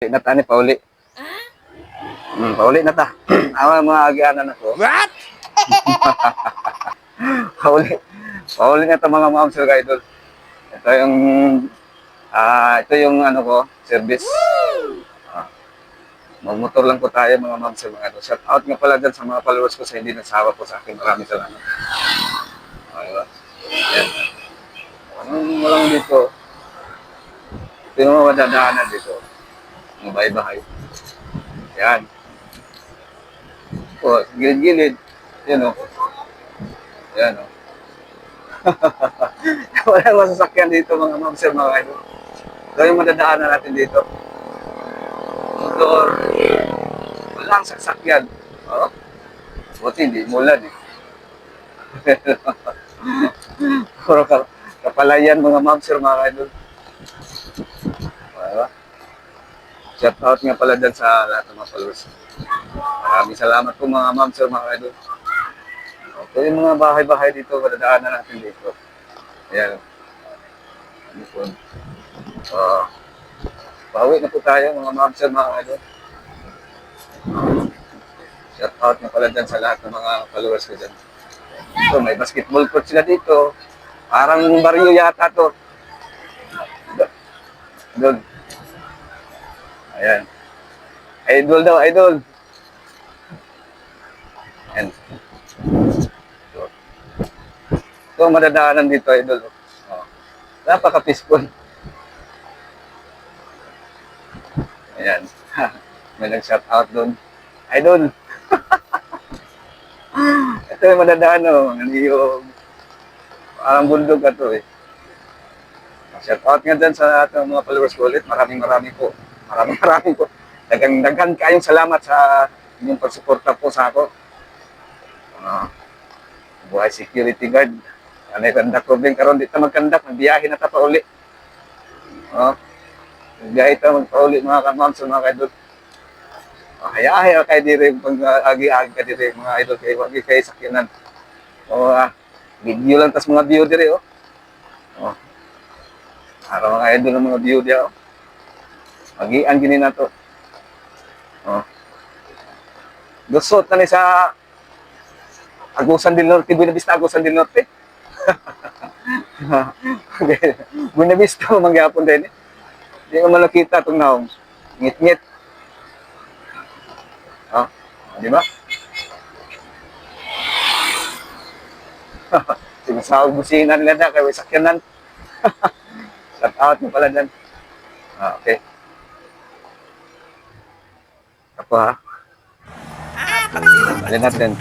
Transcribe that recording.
na tani, pauli. Pauli na ta. Ang mga agianan ako. What? Pauli. Pauli na ta mga ma'am, sir, idol. Ito yung ano ko, service. Ah, Magmotor lang po tayo mga ma'am, sir, mga idol. Shout out nga pala dyan sa mga followers ko sa hindi nagsawa po sa akin. Maraming salamat. Diba? Yan. Walang dito. Ito yung mga madadaanan dito. Mga bahay-bahay. Yan. O, gilid-gilid. Yan o. Yan o. Walang masasakyan dito mga ma'am, sir, mga idol. Ito yung madadaanan natin dito. Motor. Walang sasakyan. O. Buti hindi mulan eh. Puro kapalayan mga ma'am, sir, mga idol. Diba? Shout out nga pala dyan sa lahat ng mga followers. Maraming salamat po mga ma'am, sir, mga idol. Ito yung mga bahay-bahay dito, madadaanan natin dito. Ayan. Ano po? Pauwi na po tayo mga ma'am, sir, mga idol. Shout out nga pala dyan sa lahat ng mga followers ko dyan. So, may basketball court sila dito. Parang baryo yata to. Doon. Ayan. Idol daw, idol. Ayan. Ito, madadaanan dito, idol. Oh. Napaka-peaceful. Ayan. May nag-shout out doon. Idol. Ito yung madadaanan. Yung parang bundok ka to eh. Shout out nga dyan sa ating mga followers ko ulit. Maraming po. Maraming po. Dagan kayong salamat sa inyong pagsuporta po sa ako. Buhay security guard. Ano yung kandak ko, Ben? Karoon dito magkandak. Magbiyahe na pa uli. Magbiyahe ito magpauli mga kamams sa mga kaidol. Haya-haya kayo dire pag agi-agi ka dire mga idol kayo. Wagi kayo sakyanan. Video lang tas mga view dire. Para mga idol ng mga view diya. Magian gini na to. Gusot na ni sa Agusan del Norte, Buena Vista, Agusan del Norte. Buena Vista, mangyapon din eh. Hindi ko malakita itong naong. Ngit-ngit. Di ba? Sinasawag busina nila na, kaya sakyanan. Shout out mo pala dyan. Okay. Ako ha. Alin natin.